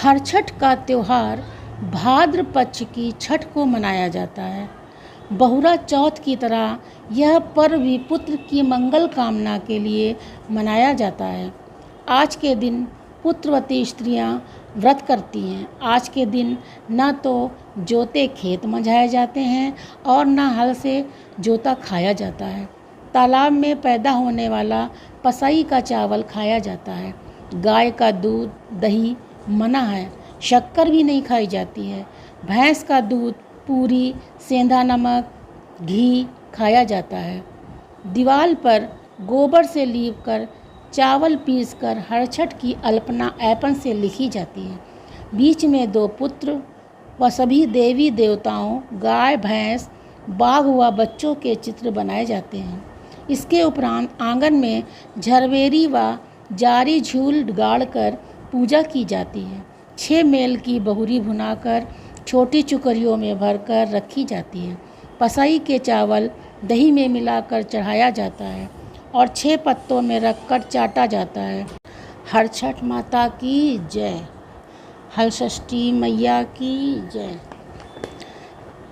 हरछठ का त्यौहार भाद्र पक्ष की छठ को मनाया जाता है। बहुरा चौथ की तरह यह पर्व भी पुत्र की मंगल कामना के लिए मनाया जाता है। आज के दिन पुत्रवती स्त्रियां व्रत करती हैं। आज के दिन न तो जोते खेत मंझाए जाते हैं और न हल से जोता खाया जाता है। तालाब में पैदा होने वाला पसाई का चावल खाया जाता है। गाय का दूध, दही मना है। शक्कर भी नहीं खाई जाती है। भैंस का दूध, पूरी, सेंधा नमक, घी खाया जाता है। दीवार पर गोबर से लीपकर चावल पीसकर हरछठ की अल्पना ऐपन से लिखी जाती है। बीच में दो पुत्र व सभी देवी देवताओं, गाय, भैंस, बाघ व बच्चों के चित्र बनाए जाते हैं। इसके उपरांत आंगन में झरवेरी व जारी झूल गाड़कर पूजा की जाती है। 6 मेल की बहुरी भुनाकर छोटी चुकरियों में भरकर रखी जाती है। पसाई के चावल दही में मिलाकर चढ़ाया जाता है और 6 पत्तों में रखकर चाटा जाता है। हरछठ माता की जय। हलषष्ठी मैया की जय।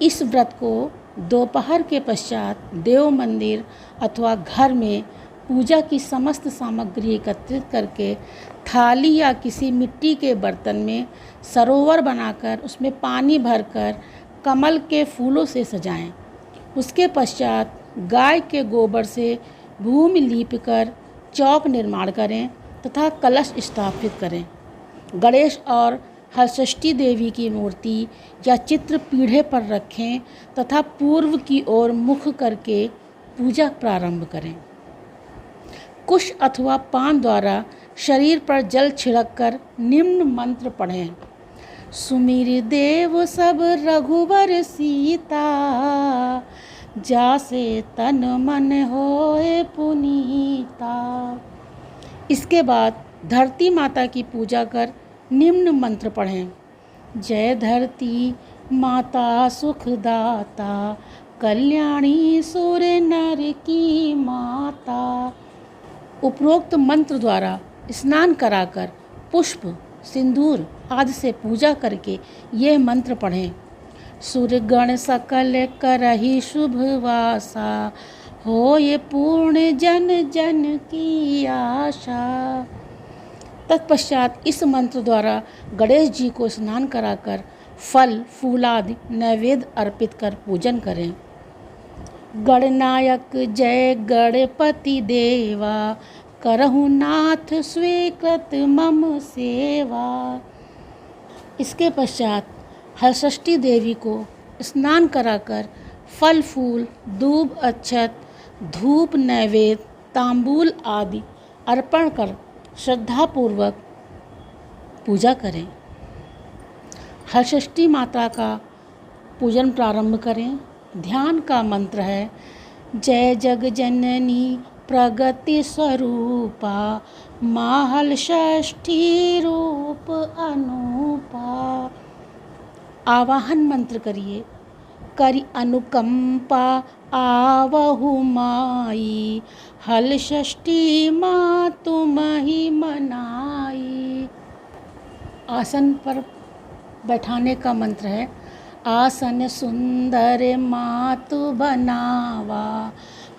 इस व्रत को दोपहर के पश्चात देव मंदिर अथवा घर में पूजा की समस्त सामग्री एकत्रित करके थाली या किसी मिट्टी के बर्तन में सरोवर बनाकर उसमें पानी भरकर कमल के फूलों से सजाएं। उसके पश्चात गाय के गोबर से भूमि लीपकर चौक निर्माण करें तथा कलश स्थापित करें। गणेश और हरषष्ठी देवी की मूर्ति या चित्र पीढ़े पर रखें तथा पूर्व की ओर मुख करके पूजा प्रारंभ करें। कुश अथवा पान द्वारा शरीर पर जल छिड़ककर निम्न मंत्र पढ़ें। सुमिर देव सब रघुवर सीता, जासे तन मन होए पुनीता। इसके बाद धरती माता की पूजा कर निम्न मंत्र पढ़ें। जय धरती माता सुखदाता, कल्याणी सुर नर की माता। उपरोक्त मंत्र द्वारा स्नान कराकर पुष्प, सिंदूर आदि से पूजा करके ये मंत्र पढ़ें। सुरगण सकल करहि शुभ वासा, हो ये पूर्ण जन जन की आशा। तत्पश्चात इस मंत्र द्वारा गणेश जी को स्नान कराकर फल फूल आदि नैवेद्य अर्पित कर पूजन करें। गणनायक जय गणपति देवा, करहु नाथ स्वीकृत मम सेवा। इसके पश्चात हरषष्ठी देवी को स्नान कराकर फल फूल, दूब, अक्षत, धूप, नैवेद्य, तांबूल आदि अर्पण कर श्रद्धापूर्वक पूजा करें। हरषष्ठी माता का पूजन प्रारंभ करें। ध्यान का मंत्र है जय जग जननी प्रगति स्वरूपा, माँ हलषष्ठी रूप अनूपा। आवाहन मंत्र करिए। करि अनुकंपा आवहु माई, हलषष्ठी माँ तुम ही मनाई। आसन पर बैठाने का मंत्र है आसन सुंदर मातु बनावा,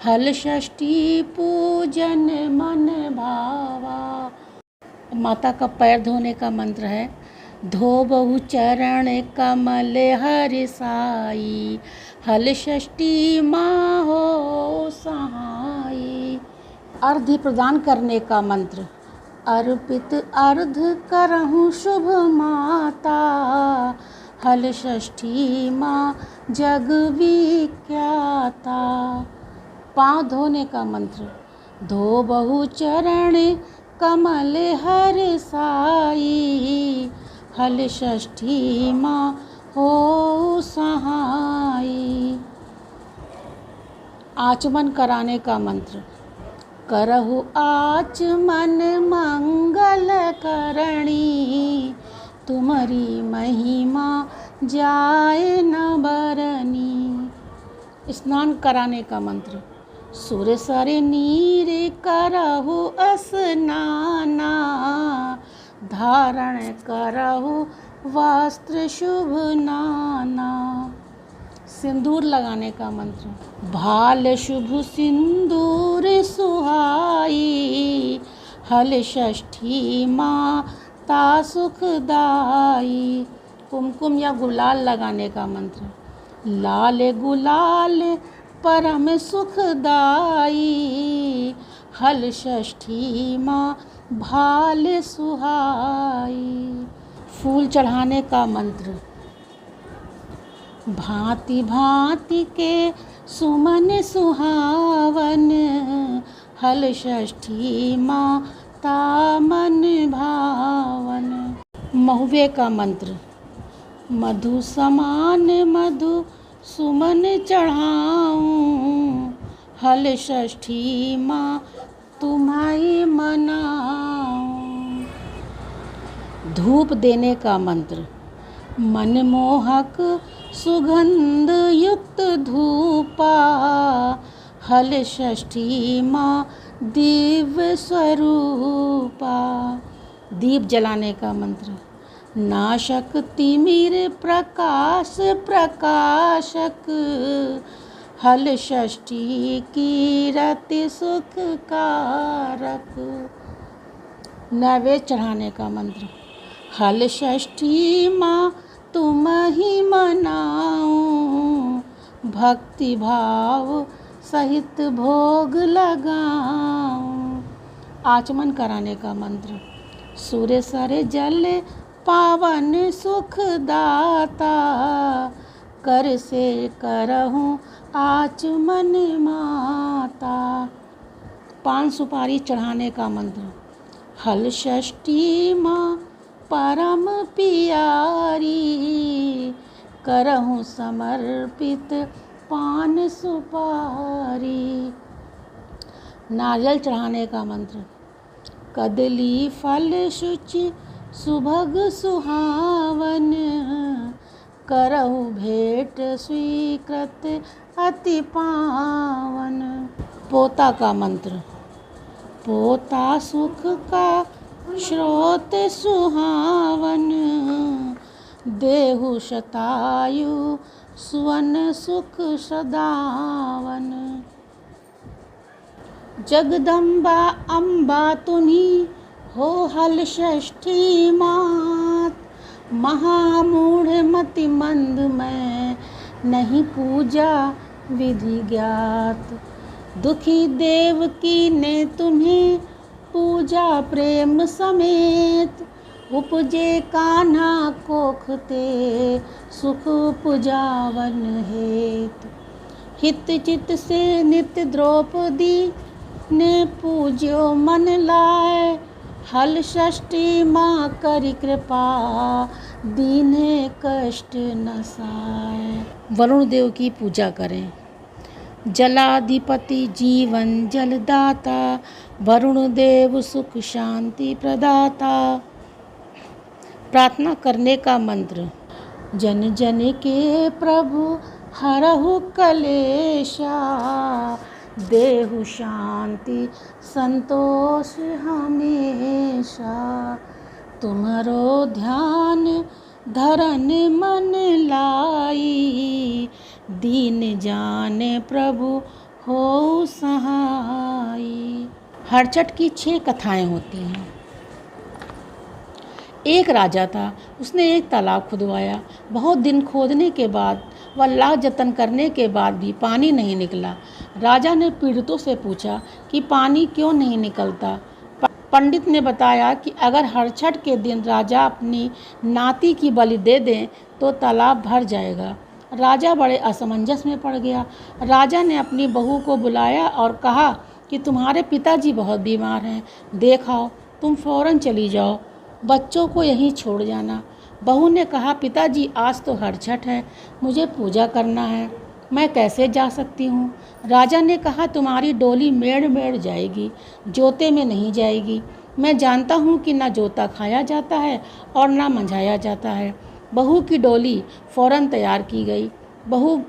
हलषष्ठी पूजन मन भावा। माता का पैर धोने का मंत्र है धोबहु चरण कमल हरि साई, हलषष्ठी माँ हो सहाई। अर्घ्य प्रदान करने का मंत्र अर्पित अर्घ करहु शुभ माता, हलषष्ठी माँ जग विख्याता। पाँव धोने का मंत्र धोबहु चरण कमल हरि साई, हलषष्ठी माँ हो सहाई। आचमन कराने का मंत्र करहु आचमन मंगल करणी, तुम्हारी महिमा जाए न बरनी। स्नान कराने का मंत्र सुर सर नीर करहु स्नाना, धारण करहु वस्त्र शुभ नाना। सिंदूर लगाने का मंत्र। भाल शुभ सिंदूर सुहाई, हल षष्ठी माता सुखदाई। कुमकुम या गुलाल लगाने का मंत्र। लाल गुलाल परम सुखदाई, हल षष्ठी माँ भाल सुहाई। फूल चढ़ाने का मंत्र। भांति भांति के सुमन सुहावन, हल षष्ठी माता मन भावन। महुए का मंत्र। मधु समान मधु सुमन चढ़ाऊं, हल षष्ठी माँ तुम्हारी मनाऊं। धूप देने का मंत्र। मनमोहक सुगंध युक्त धूपा, हल षष्ठी माँ दिव्य स्वरूपा। दीप जलाने का मंत्र। नाशक तिमिर प्रकाश प्रकाशक, हल षष्ठी कीरति सुख कारक। नैवेद्य चढ़ाने का मंत्र। हल षष्ठी माँ तुम ही मनाऊं, भक्ति भाव सहित भोग लगाऊं। आचमन कराने का मंत्र। सूर्य सर जल पावन सुखदाता, कर से करहूँ आचमन माता। पान सुपारी चढ़ाने का मंत्र। हल षष्ठी माँ परम पियारी, करहूँ समर्पित पान सुपारी। नारियल चढ़ाने का मंत्र। कदली फल शुचि सुभग सुहावन, करहु भेंट स्वीकृत अति पावन। पोता का मंत्र। पोता सुख का स्रोत सुहावन, देहु शतायु सुवन सुख सदावन। जगदम्बा अम्बा तुनी हो हल षष्ठी मात, महामूढ़ मति मंद में नहीं पूजा विधि ज्ञात। दुखी देवकी ने तुम्हें पूजा प्रेम समेत, उपजे कान्हा कोखते सुख पुजावन हेत। हित चित से नित्य द्रौपदी ने पूज्यो मन लाए, हल षष्ठी माँ करी कृपा दीने कष्ट न साए। वरुण देव की पूजा करें। जलाधिपति जीवन जलदाता, वरुण देव सुख शांति प्रदाता। प्रार्थना करने का मंत्र। जन जन के प्रभु हरहु कलेशा, देहु शांति संतोष हमेशा। तुम्हारो ध्यान धरन मन लाई, दीन जाने प्रभु हो सहाई। हरचट की 6 कथाएं होती हैं। एक राजा था, उसने एक तालाब खुदवाया। बहुत दिन खोदने के बाद व लाख जतन करने के बाद भी पानी नहीं निकला। राजा ने पीड़ितों से पूछा कि पानी क्यों नहीं निकलता। पंडित ने बताया कि अगर हरछठ के दिन राजा अपनी नाती की बलि दे दें तो तालाब भर जाएगा। राजा बड़े असमंजस में पड़ गया। राजा ने अपनी बहू को बुलाया और कहा कि तुम्हारे पिताजी बहुत बीमार हैं, देखाओ, तुम फौरन चली जाओ, बच्चों को यहीं छोड़ जाना। बहू ने कहा, पिताजी आज तो हरछठ है, मुझे पूजा करना है, मैं कैसे जा सकती हूँ। राजा ने कहा, तुम्हारी डोली मेड़ मेड़ जाएगी, जोते में नहीं जाएगी। मैं जानता हूँ कि ना जोता खाया जाता है और ना मंझाया जाता है। बहू की डोली फौरन तैयार की गई। बहू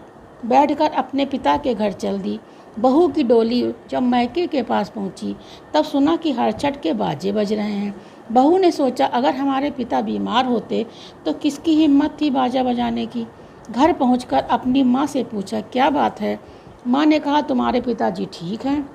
बैठकर अपने पिता के घर चल दी। बहू की डोली जब मैके के पास पहुंची तब सुना कि हरछठ के बाजे बज रहे हैं। बहू ने सोचा अगर हमारे पिता बीमार होते तो किसकी हिम्मत थी बाजा बजाने की। घर पहुंचकर अपनी माँ से पूछा क्या बात है। माँ ने कहा तुम्हारे पिताजी ठीक हैं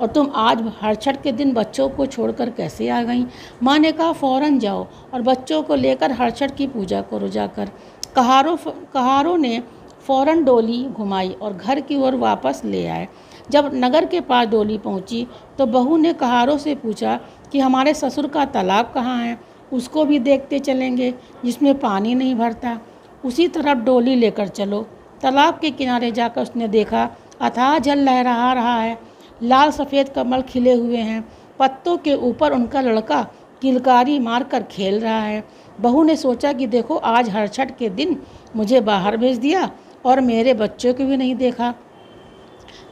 और तुम आज हरछठ के दिन बच्चों को छोड़कर कैसे आ गईं। माँ ने कहा फ़ौरन जाओ और बच्चों को लेकर हरछठ की पूजा करो जाकर। कहारों ने फ़ौरन डोली घुमाई और घर की ओर वापस ले आए। जब नगर के पास डोली पहुंची तो बहू ने कहारों से पूछा कि हमारे ससुर का तालाब कहाँ है, उसको भी देखते चलेंगे जिसमें पानी नहीं भरता। उसी तरफ डोली लेकर चलो। तालाब के किनारे जाकर उसने देखा अथाह जल लहरा रहा है, लाल सफ़ेद कमल खिले हुए हैं, पत्तों के ऊपर उनका लड़का किलकारी मारकर खेल रहा है। बहू ने सोचा कि देखो आज हरछठ के दिन मुझे बाहर भेज दिया और मेरे बच्चों को भी नहीं देखा,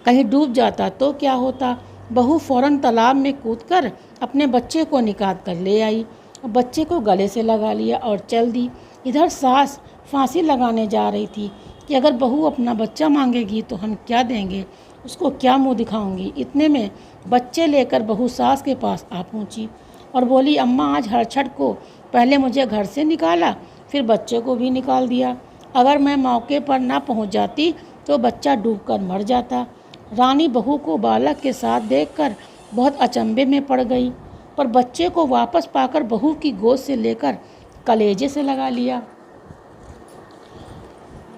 कहीं डूब जाता तो क्या होता। बहू फ़ौरन तालाब में कूदकर अपने बच्चे को निकाल कर ले आई और बच्चे को गले से लगा लिया और चल दी। इधर सास फांसी लगाने जा रही थी कि अगर बहू अपना बच्चा मांगेगी तो हम क्या देंगे, उसको क्या मुंह दिखाऊंगी। इतने में बच्चे लेकर बहू सास के पास आ पहुंची और बोली अम्मा आज हरछठ को पहले मुझे घर से निकाला फिर बच्चे को भी निकाल दिया। अगर मैं मौके पर ना पहुंच जाती तो बच्चा डूबकर मर जाता। रानी बहू को बालक के साथ देखकर बहुत अचंभे में पड़ गई, पर बच्चे को वापस पाकर बहू की गोद से लेकर कलेजे से लगा लिया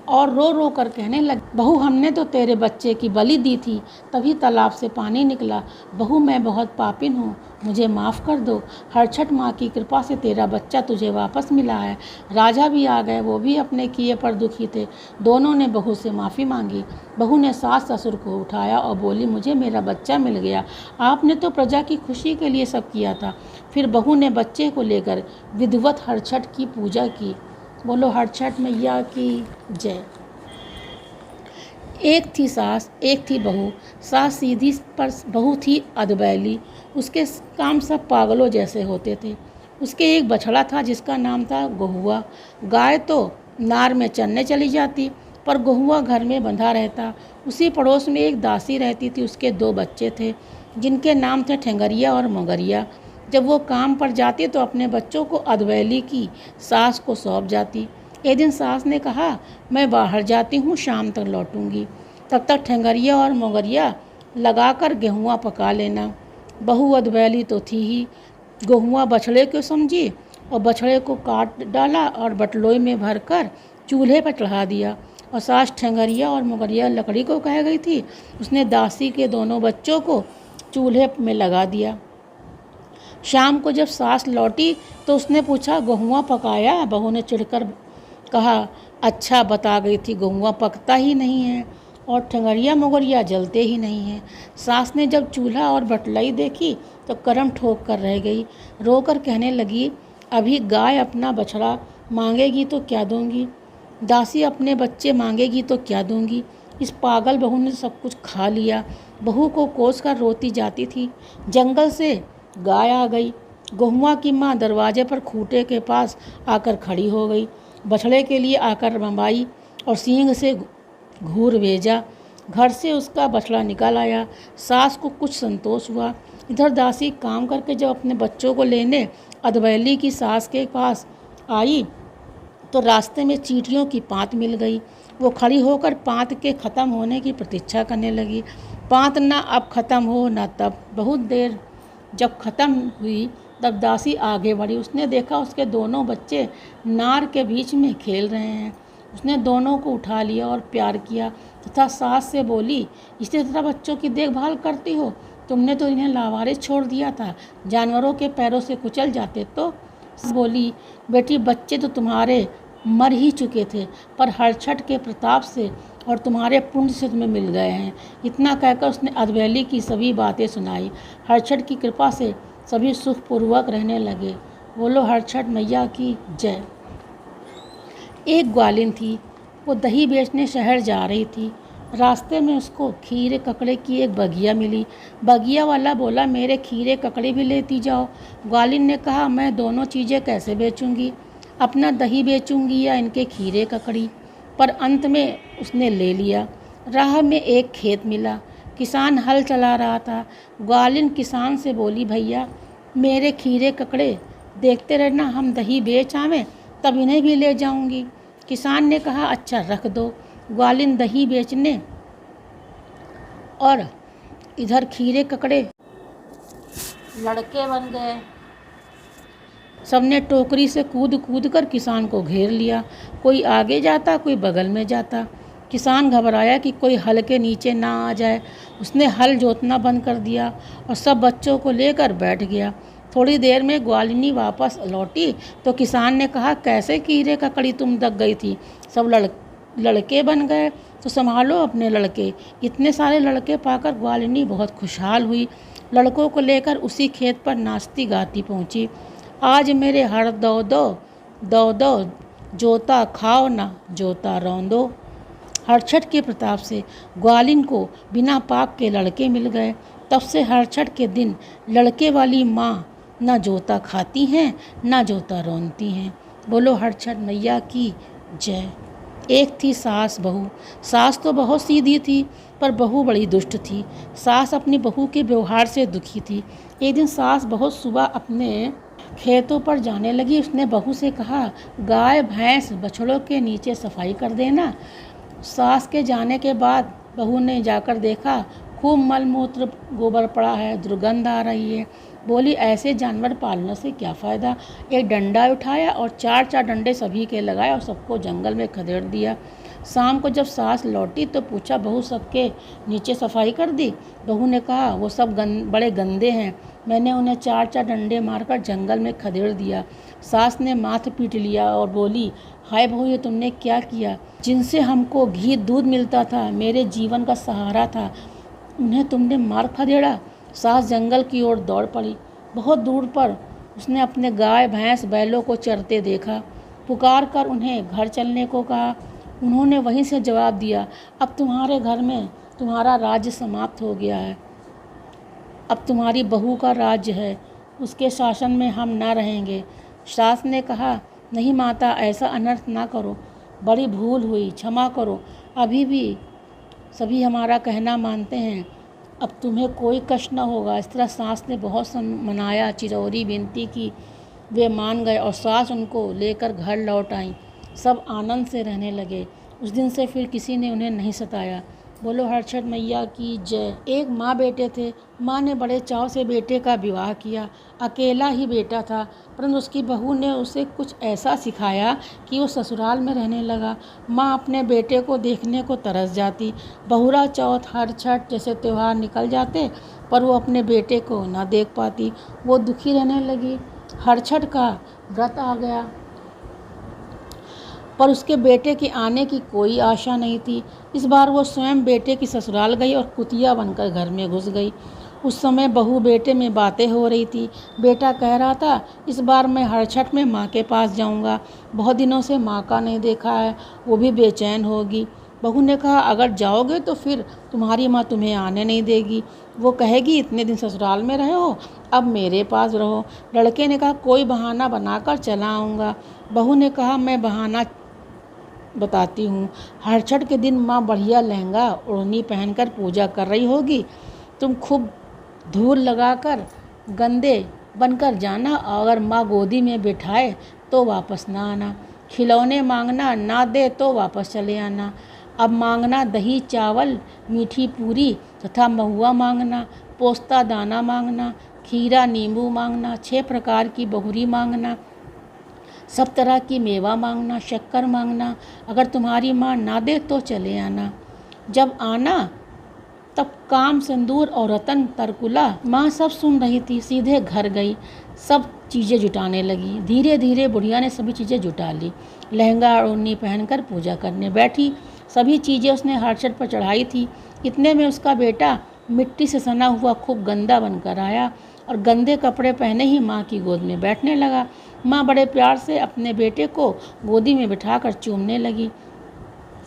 और रो रो कर कहने लगी बहू हमने तो तेरे बच्चे की बलि दी थी, तभी तालाब से पानी निकला। बहू मैं बहुत पापिन हूँ, मुझे माफ़ कर दो। हरछठ माँ की कृपा से तेरा बच्चा तुझे वापस मिला है। राजा भी आ गए, वो भी अपने किए पर दुखी थे। दोनों ने बहू से माफ़ी मांगी। बहू ने सास ससुर को उठाया और बोली मुझे मेरा बच्चा मिल गया, आपने तो प्रजा की खुशी के लिए सब किया था। फिर बहू ने बच्चे को लेकर विधिवत हरछठ की पूजा की। बोलो हरछठ मैया की जय। एक थी सास एक थी बहू। सास सीधी पर बहू थी अधबैली, उसके काम सब पागलों जैसे होते थे। उसके एक बछड़ा था जिसका नाम था गहुआ। गाय तो नार में चरने चली जाती पर गहुआ घर में बंधा रहता। उसी पड़ोस में एक दासी रहती थी, उसके 2 बच्चे थे जिनके नाम थे ठेंगरिया और मोगरिया। जब वो काम पर जाती तो अपने बच्चों को अधबैली की सास को सौंप जाती। एक दिन सास ने कहा मैं बाहर जाती हूँ, शाम तक लौटूंगी, तब तक ठेंगरिया और मोगरिया लगाकर गेहुआ पका लेना। बहू अधबैली तो थी ही, गेहुआ बछड़े को समझी और बछड़े को काट डाला और बटलोई में भरकर चूल्हे पर चढ़ा दिया। और सास ठेंगरिया और मोगरिया लकड़ी को कह गई थी, उसने दासी के दोनों बच्चों को चूल्हे में लगा दिया। शाम को जब सास लौटी तो उसने पूछा गेहुआ पकाया। बहू ने चिढ़कर कहा अच्छा बता गई थी, गेहुआ पकता ही नहीं है और ठंगरिया मोगरिया जलते ही नहीं हैं। सास ने जब चूल्हा और बटलाई देखी तो करम ठोक कर रह गई। रोकर कहने लगी अभी गाय अपना बछड़ा मांगेगी तो क्या दूंगी, दासी अपने बच्चे मांगेगी तो क्या दूंगी। इस पागल बहू ने सब कुछ खा लिया। बहू को कोस कर रोती जाती थी। जंगल से गाय आ गई। गेहुआ की माँ दरवाजे पर खूंटे के पास आकर खड़ी हो गई। बछड़े के लिए आकर बम्बाई और सींग से घूर भेजा। घर से उसका बछड़ा निकल आया। सास को कुछ संतोष हुआ। इधर दासी काम करके जब अपने बच्चों को लेने अधबैली की सास के पास आई तो रास्ते में चींटियों की पाँत मिल गई। वो खड़ी होकर पाँत के ख़त्म होने की प्रतीक्षा करने लगी। पाँत ना अब ख़त्म हो ना तब। बहुत देर जब ख़त्म हुई तब दासी आगे बढ़ी। उसने देखा उसके दोनों बच्चे नार के बीच में खेल रहे हैं। उसने दोनों को उठा लिया और प्यार किया तथा सास से बोली इसी तरह बच्चों की देखभाल करती हो, तुमने तो इन्हें लावारिस छोड़ दिया था, जानवरों के पैरों से कुचल जाते। तो बोली बेटी बच्चे तो तुम्हारे मर ही चुके थे, पर हरछठ के प्रताप से और तुम्हारे पुण्य से तुम्हें मिल गए हैं। इतना कहकर उसने अधबैली की सभी बातें सुनाई। हरछठ की कृपा से सभी सुखपूर्वक रहने लगे। बोलो हरछठ मैया की जय। एक ग्वालिन थी, वो दही बेचने शहर जा रही थी। रास्ते में उसको खीरे ककड़े की एक बगिया मिली। बगिया वाला बोला मेरे खीरे ककड़े भी लेती जाओ। ग्वालिन ने कहा मैं दोनों चीज़ें कैसे बेचूंगी, अपना दही बेचूंगी या इनके खीरे ककड़ी। पर अंत में उसने ले लिया। राह में एक खेत मिला, किसान हल चला रहा था। ग्वालिन किसान से बोली भैया मेरे खीरे ककड़े देखते रहना, हम दही बेच आवें तब इन्हें भी ले जाऊंगी। किसान ने कहा, अच्छा रख दो। ग्वालिन दही बेचने और इधर खीरे ककड़े लड़के बन गए। सबने टोकरी से कूद कूद कर किसान को घेर लिया। कोई आगे जाता, कोई बगल में जाता। किसान घबराया कि कोई हल के नीचे ना आ जाए। उसने हल जोतना बंद कर दिया और सब बच्चों को लेकर बैठ गया। थोड़ी देर में ग्वालिनी वापस लौटी तो किसान ने कहा, कैसे कीड़े ककड़ी तुम दब गई थी? सब लड़के बन गए तो संभालो अपने लड़के। इतने सारे लड़के पाकर ग्वालिनी बहुत खुशहाल हुई। लड़कों को लेकर उसी खेत पर नाचती गाती पहुंची। आज मेरे हर दो दो दो दो जोता खाओ ना जोता रौंदो। हरछठ के प्रताप से ग्वालिन को बिना पाप के लड़के मिल गए। तब से हरछठ के दिन लड़के वाली माँ न जोता खाती हैं न जोता रौंदती हैं। बोलो हरछठ मैया की जय। एक थी सास बहू। सास तो बहुत सीधी थी पर बहू बड़ी दुष्ट थी। सास अपनी बहू के व्यवहार से दुखी थी। एक दिन सास बहुत सुबह अपने खेतों पर जाने लगी। उसने बहू से कहा, गाय भैंस बछड़ों के नीचे सफाई कर देना। सास के जाने के बाद बहू ने जाकर देखा, खूब मलमूत्र गोबर पड़ा है, दुर्गंध आ रही है। बोली, ऐसे जानवर पालने से क्या फ़ायदा। एक डंडा उठाया और चार चार डंडे सभी के लगाए और सबको जंगल में खदेड़ दिया। शाम को जब सास लौटी तो पूछा, बहू सबके नीचे सफाई कर दी? बहू ने कहा, वो सब बड़े गंदे हैं, मैंने उन्हें चार चार डंडे मारकर जंगल में खदेड़ दिया। सास ने माथ पीट लिया और बोली, हाय बहू, ये तुमने क्या किया? जिनसे हमको घी दूध मिलता था, मेरे जीवन का सहारा था, उन्हें तुमने मार खदेड़ा। सास जंगल की ओर दौड़ पड़ी। बहुत दूर पर उसने अपने गाय भैंस बैलों को चरते देखा। पुकार कर उन्हें घर चलने को कहा। उन्होंने वहीं से जवाब दिया, अब तुम्हारे घर में तुम्हारा राज्य समाप्त हो गया है, अब तुम्हारी बहू का राज्य है, उसके शासन में हम ना रहेंगे। सास ने कहा, नहीं माता, ऐसा अनर्थ ना करो, बड़ी भूल हुई, क्षमा करो। अभी भी सभी हमारा कहना मानते हैं, अब तुम्हें कोई कष्ट न होगा। इस तरह सास ने बहुत मनाया, चिरौरी विनती की, वे मान गए और सास उनको लेकर घर लौट आई। सब आनंद से रहने लगे। उस दिन से फिर किसी ने उन्हें नहीं सताया। बोलो हरछठ मैया की जय। एक माँ बेटे थे। माँ ने बड़े चाव से बेटे का विवाह किया। अकेला ही बेटा था, परंतु उसकी बहू ने उसे कुछ ऐसा सिखाया कि वो ससुराल में रहने लगा। माँ अपने बेटे को देखने को तरस जाती। बहुरा चौथ, हरछठ जैसे त्यौहार निकल जाते पर वो अपने बेटे को ना देख पाती। वो दुखी रहने लगी। हरछठ का व्रत आ गया पर उसके बेटे के आने की कोई आशा नहीं थी। इस बार वो स्वयं बेटे की ससुराल गई और कुतिया बनकर घर में घुस गई। उस समय बहू बेटे में बातें हो रही थी। बेटा कह रहा था, इस बार मैं हरछठ में माँ के पास जाऊँगा, बहुत दिनों से माँ का नहीं देखा है, वो भी बेचैन होगी। बहू ने कहा, अगर जाओगे तो फिर तुम्हारी माँ तुम्हें आने नहीं देगी, वो कहेगी इतने दिन ससुराल में रहे हो, अब मेरे पास रहो। लड़के ने कहा, कोई बहाना बनाकर चला आऊँगा। बहू ने कहा, मैं बहाना बताती हूँ। हरछठ के दिन माँ बढ़िया लहंगा ओढ़नी पहनकर पूजा कर रही होगी, तुम खूब धूल लगाकर गंदे बनकर जाना, अगर माँ गोदी में बिठाए तो वापस ना आना। खिलौने मांगना, ना दे तो वापस चले आना। अब मांगना दही चावल, मीठी पूरी तथा महुआ मांगना, पोस्ता दाना मांगना, खीरा नींबू मांगना, 6 प्रकार की बहुरी मांगना, सब तरह की मेवा मांगना, शक्कर मांगना। अगर तुम्हारी माँ ना दे तो चले आना। जब आना तब काम सिंदूर और रतन तरकुला। माँ सब सुन रही थी, सीधे घर गई, सब चीज़ें जुटाने लगी। धीरे धीरे बुढ़िया ने सभी चीज़ें जुटा ली। लहंगा ओढ़नी पहनकर पूजा करने बैठी। सभी चीज़ें उसने हरछठ पर चढ़ाई थी। इतने में उसका बेटा मिट्टी से सना हुआ खूब गंदा बनकर आया और गंदे कपड़े पहने ही माँ की गोद में बैठने लगा। माँ बड़े प्यार से अपने बेटे को गोदी में बिठाकर चूमने लगी।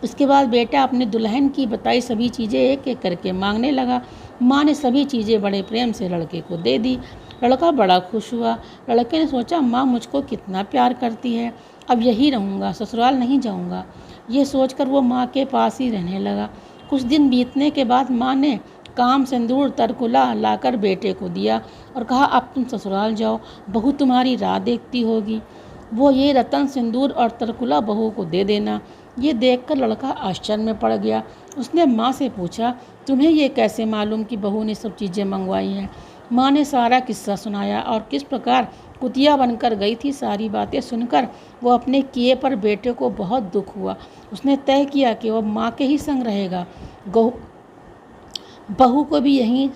इसके बाद बेटा अपने दुल्हन की बताई सभी चीज़ें एक एक करके मांगने लगा। माँ ने सभी चीज़ें बड़े प्रेम से लड़के को दे दी। लड़का बड़ा खुश हुआ। लड़के ने सोचा, माँ मुझको कितना प्यार करती है, अब यही रहूँगा, ससुराल नहीं जाऊँगा। ये सोचकर वो माँ के पास ही रहने लगा। कुछ दिन बीतने के बाद माँ ने काम सिंदूर तरकुला लाकर बेटे को दिया और कहा, अब तुम ससुराल जाओ, बहू तुम्हारी राह देखती होगी। वो ये रतन सिंदूर और तरकुला बहू को दे देना। ये देखकर लड़का आश्चर्य में पड़ गया। उसने माँ से पूछा, तुम्हें ये कैसे मालूम कि बहू ने सब चीज़ें मंगवाई हैं? माँ ने सारा किस्सा सुनाया और किस प्रकार कुतिया बनकर गई थी। सारी बातें सुनकर वो अपने किए पर बेटे को बहुत दुख हुआ। उसने तय किया कि वह माँ के ही संग रहेगा। बहू को भी यहीं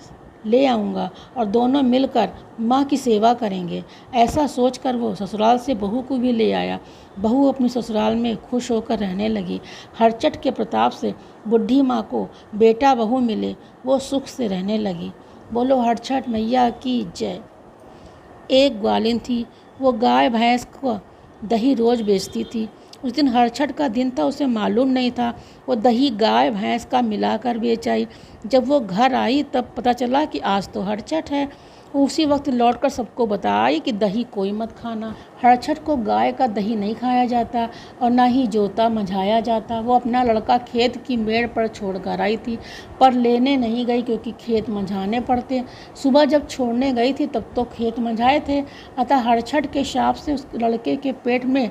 ले आऊँगा और दोनों मिलकर माँ की सेवा करेंगे। ऐसा सोचकर वो ससुराल से बहू को भी ले आया। बहू अपनी ससुराल में खुश होकर रहने लगी। हरचट के प्रताप से बुढ़ी माँ को बेटा बहू मिले। वो सुख से रहने लगी। बोलो हरचट मैया की जय। एक ग्वालिन थी। वो गाय भैंस को दही रोज़ बेचती थी। उस दिन हरछठ का दिन था, उसे मालूम नहीं था। वो दही गाय भैंस का मिलाकर बेच आई। जब वो घर आई तब पता चला कि आज तो हरछठ है। उसी वक्त लौटकर सबको बताई कि दही कोई मत खाना। हरछठ को गाय का दही नहीं खाया जाता और ना ही जोता मंझाया जाता। वो अपना लड़का खेत की मेड़ पर छोड़कर आई थी, पर लेने नहीं गई क्योंकि खेत मंझाने पड़ते। सुबह जब छोड़ने गई थी तब तो खेत मंझाए थे। अतः हरछठ के शाप से उस लड़के के पेट में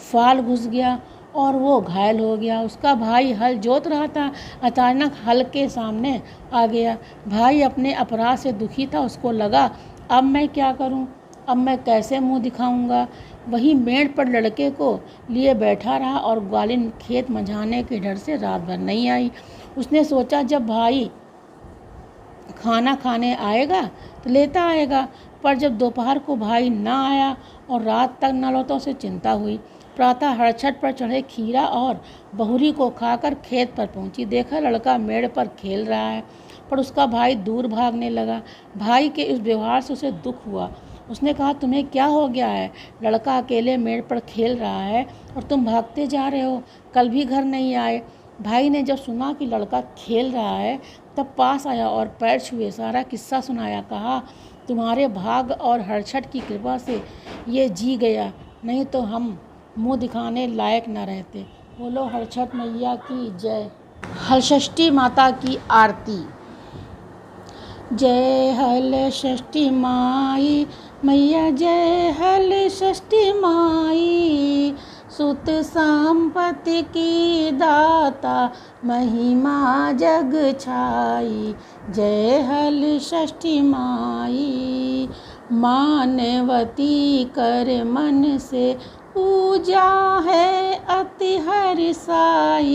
फाल घुस गया और वो घायल हो गया। उसका भाई हल जोत रहा था, अचानक हल के सामने आ गया। भाई अपने अपराध से दुखी था। उसको लगा, अब मैं क्या करूं? अब मैं कैसे मुंह दिखाऊंगा? वही मेड़ पर लड़के को लिए बैठा रहा और ग्वालिन खेत मंझाने के डर से रात भर नहीं आई। उसने सोचा, जब भाई खाना खाने आएगा तो लेता आएगा। पर जब दोपहर को भाई ना आया और रात तक न लौटा, उसे चिंता हुई। प्रातः हरछठ पर चढ़े खीरा और बहुरी को खाकर खेत पर पहुंची। देखा लड़का मेड़ पर खेल रहा है, पर उसका भाई दूर भागने लगा। भाई के इस व्यवहार से उसे दुख हुआ। उसने कहा, तुम्हें क्या हो गया है? लड़का अकेले मेड़ पर खेल रहा है और तुम भागते जा रहे हो। कल भी घर नहीं आए। भाई ने जब सुना कि लड़का खेल रहा है तब पास आया और पैर छुए सारा किस्सा सुनाया। कहा, तुम्हारे भाग और हरछठ की कृपा से ये जी गया, नहीं तो हम मुंह दिखाने लायक न रहते। बोलो हरछठ मैया की जय। हलषष्ठी माता की आरती। जय हल षष्ठी माई मैया, जय हल षष्ठी माई। सुत संपत्ति की दाता, महिमा जग छाई। जय हल षष्ठी माई। मानवती कर मन से पूजा है अति हरिसाई।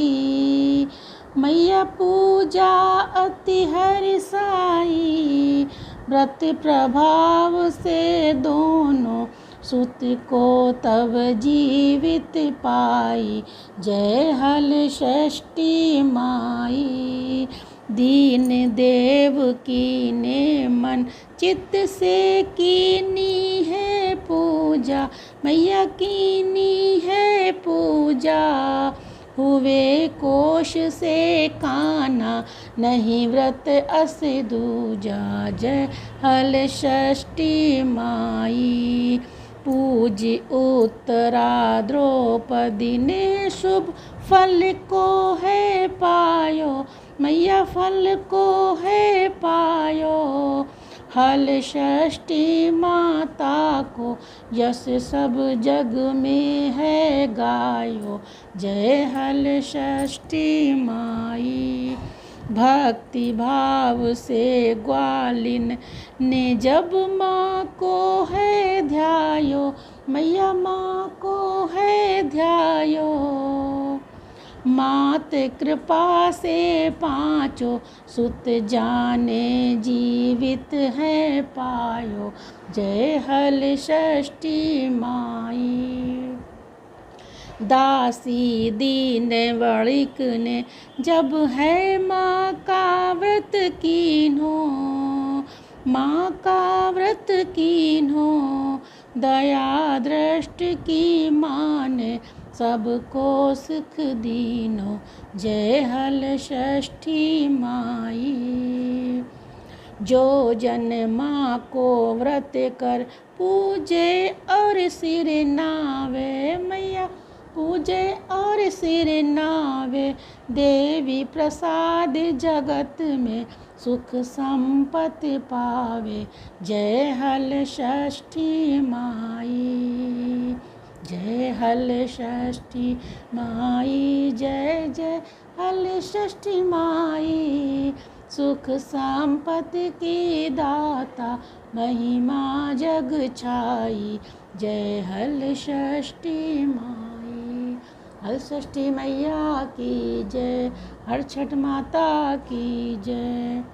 मैया पूजा अति हरिसाई। व्रत प्रभाव से दोनों सुत को तब जीवित पाई। जय हल षष्ठी माई। दीन देव की ने मन चित्त से कीनी है पूजा। मैया कीनी है पूजा। हुए कोश से काना, नहीं व्रत अस दूजा। जय हल षष्ठी माई। पूज उत्तरा द्रौपदी ने शुभ फल को है पायो। मैया फल को है पायो। हल षष्ठी माता को यश सब जग में है गायो। जय हल षष्ठी माई। भक्ति भाव से ग्वालिन ने जब माँ को है ध्यायो। मैया माँ को है ध्यायो। मात कृपा से पांचों सुत जाने जीवित है पायो। जय हल षष्ठी माई। दासी दीन वणिक ने जब है माँ का व्रत कीन्हो। माँ का व्रत कीन्हो। दया दृष्टि की माँ ने सबको सुख दीनो। जय हल षष्ठी माई। जो जन माँ को व्रत कर पूजे और सिर नावे। मैया पूजे और सिर नावे। देवी प्रसाद जगत में सुख संपत्ति पावे। जय हल षष्ठी माई, जय हल षष्ठी माई, जय जय हल षष्ठी माई। सुख संपत्ति की दाता, महिमा जग छाई। जय हल षष्ठी माई, हल षष्ठी मैया की जय, हर छठ माता की जय।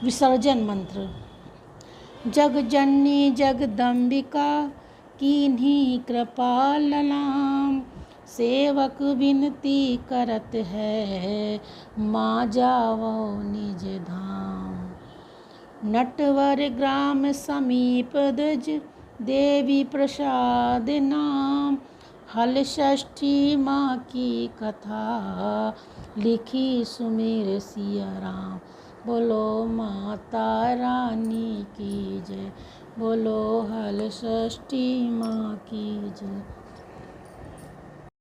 विसर्जन मंत्र। जग जननी जगदम्बिका, कीन्ही कृपाल नाम। सेवक विनती करत है, माँ जावो निज धाम। नटवर ग्राम समीप दज, देवी प्रसाद नाम। हल षष्ठी माँ की कथा, लिखी सुमिर सिया राम। बोलो माता रानी की जय, बोलो हल षष्ठी माँ की।